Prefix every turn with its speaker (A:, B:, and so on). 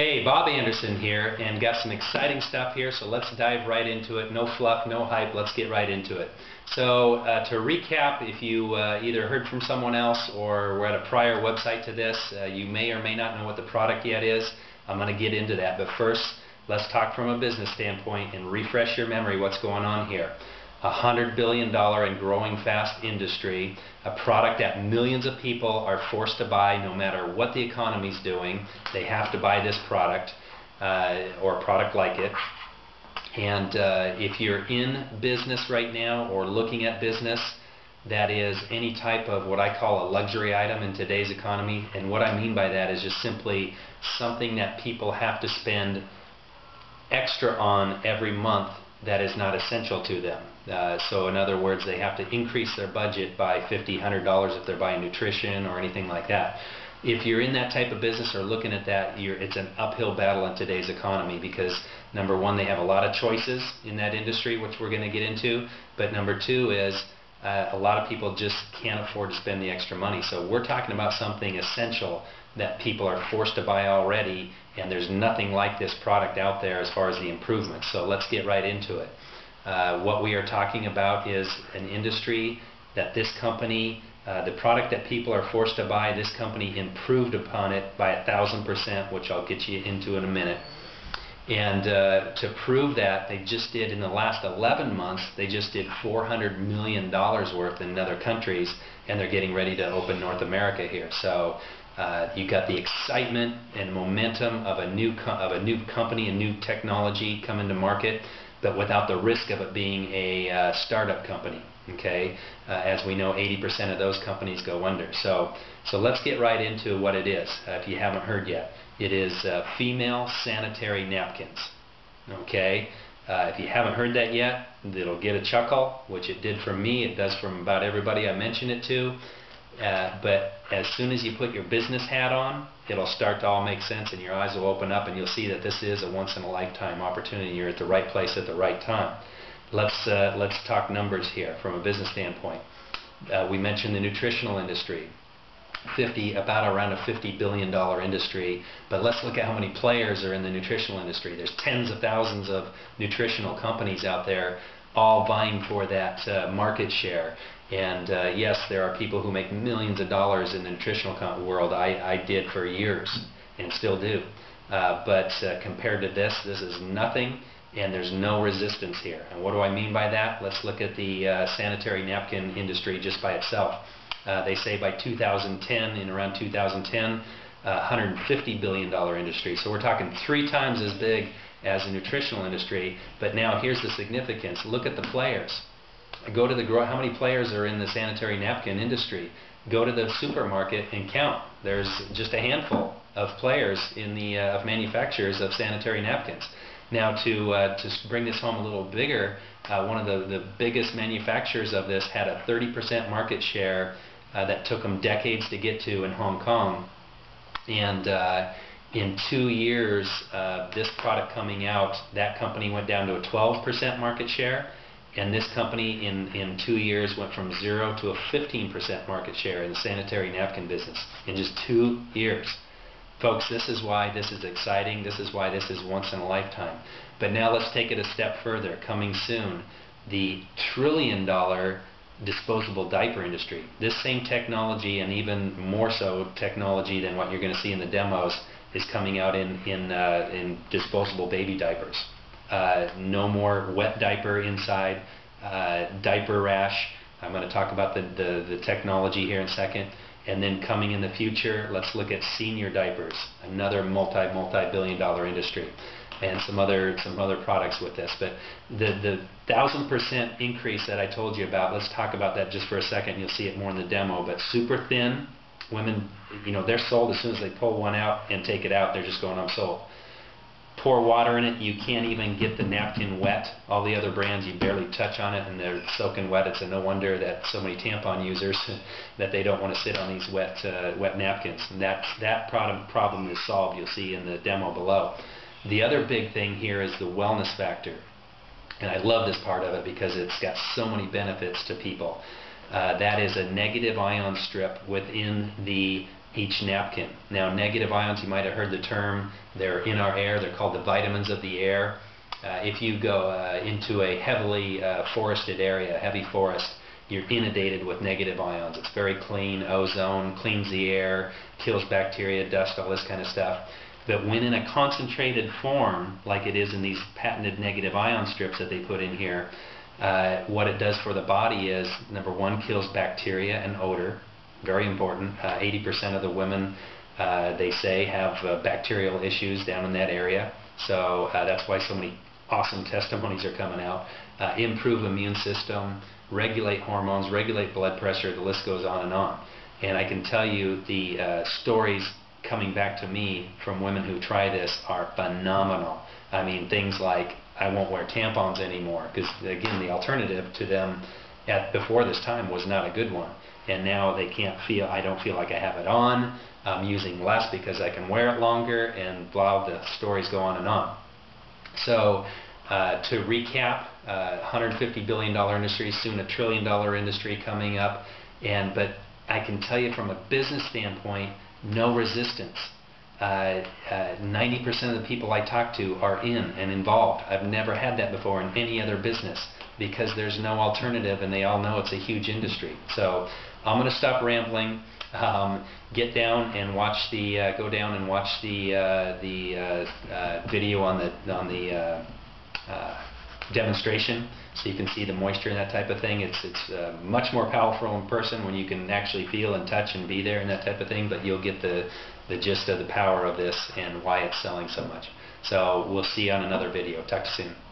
A: Hey, Bob Anderson here, and got some exciting stuff here, so let's dive right into it. No fluff, no hype, let's get right into it. So to recap, if you either heard from someone else or were at a prior website to this, you may or may not know what the product yet is. I'm going to get into that, but first let's talk from a business standpoint and refresh your memory what's going on here. $100 billion and growing fast industry, a product that millions of people are forced to buy no matter what the economy's doing. They have to buy this product or a product like it. And if you're in business right now or looking at business, that is any type of what I call a luxury item in today's economy. And what I mean by that is just simply something that people have to spend extra on every month that is not essential to them. So in other words, they have to increase their budget by $50, $100 if they're buying nutrition or anything like that. If you're in that type of business or looking at that, it's an uphill battle in today's economy because number one, they have a lot of choices in that industry, which we're going to get into, but number two is a lot of people just can't afford to spend the extra money. So we're talking about something essential that people are forced to buy already, and there's nothing like this product out there as far as the improvements. So let's get right into it. What we are talking about is an industry that this company, the product that people are forced to buy, this company improved upon it by 1,000%, which I'll get you into in a minute. And to prove that, they just did, in the last 11 months, they just did $400 million worth in other countries, and they're getting ready to open North America here. So you got the excitement and momentum of a new company, a new technology coming to market, but without the risk of it being a startup company. Okay, as we know, 80% of those companies go under. So let's get right into what it is. If you haven't heard yet, it is female sanitary napkins. Okay, if you haven't heard that yet, it'll get a chuckle, which it did from me. It does from about everybody I mention it to. But as soon as you put your business hat on, it'll start to all make sense, and your eyes will open up, and you'll see that this is a once-in-a-lifetime opportunity. You're at the right place at the right time. Let's talk numbers here from a business standpoint. We mentioned the nutritional industry, around a $50 billion industry, but let's look at how many players are in the nutritional industry. There's tens of thousands of nutritional companies out there, all vying for that market share. And yes, there are people who make millions of dollars in the nutritional world. I did for years and still do. But compared to this is nothing, and there's no resistance here. And what do I mean by that? Let's look at the sanitary napkin industry just by itself. They say by 2010, in around 2010, $150 billion industry. So we're talking 3 times as big as the nutritional industry. But now here's the significance. Look at the players. Go to how many players are in the sanitary napkin industry? Go to the supermarket and count. There's just a handful of players in the of manufacturers of sanitary napkins. Now to bring this home a little bigger, one of the biggest manufacturers of this had a 30% market share that took them decades to get to in Hong Kong. And in 2 years, this product coming out, that company went down to a 12% market share. And this company in 2 years went from 0 to a 15% market share in the sanitary napkin business in just 2 years. Folks, this is why this is exciting. This is why this is once in a lifetime. But now let's take it a step further. Coming soon, the $1 trillion disposable diaper industry. This same technology, and even more so technology than what you're going to see in the demos, is coming out in disposable baby diapers. No more wet diaper inside, diaper rash. I'm going to talk about the technology here in a second. And then coming in the future, let's look at senior diapers, another multi-billion dollar industry, and some other products with this. But the 1,000% increase that I told you about, let's talk about that just for a second. You'll see it more in the demo. But super thin, women, they're sold as soon as they pull one out and take it out. They're just going, I'm sold. Pour water in it, you can't even get the napkin wet. All the other brands, you barely touch on it and they're soaking wet. It's no wonder that so many tampon users that they don't want to sit on these wet napkins. And that problem is solved. You'll see in the demo below. The other big thing here is the wellness factor. And I love this part of it because it's got so many benefits to people. That is a negative ion strip within the each napkin. Now, negative ions, you might have heard the term, they're in our air, they're called the vitamins of the air. If you go into a heavily forested area, heavy forest, you're inundated with negative ions. It's very clean, ozone, cleans the air, kills bacteria, dust, all this kind of stuff. But when in a concentrated form, like it is in these patented negative ion strips that they put in here, what it does for the body is, number one, kills bacteria and odor. Very important. 80% of the women, they say, have bacterial issues down in that area. So that's why so many awesome testimonies are coming out. Improve immune system, regulate hormones, regulate blood pressure, the list goes on. And I can tell you the stories coming back to me from women who try this are phenomenal. I mean, things like, I won't wear tampons anymore, because again, the alternative to them before this time was not a good one. And now they can't feel, I don't feel like I have it on, I'm using less because I can wear it longer, and blah, the stories go on and on. So to recap, $150 billion industry, soon $1 trillion industry coming up, but I can tell you from a business standpoint, no resistance. 90% of the people I talk to are in and involved. I've never had that before in any other business, because there's no alternative and they all know it's a huge industry. So I'm going to stop rambling. Get down and watch the go down and watch the video on the demonstration, so you can see the moisture and that type of thing. It's much more powerful in person when you can actually feel and touch and be there and that type of thing, but you'll get the gist of the power of this and why it's selling so much. So we'll see you on another video. Talk to you soon.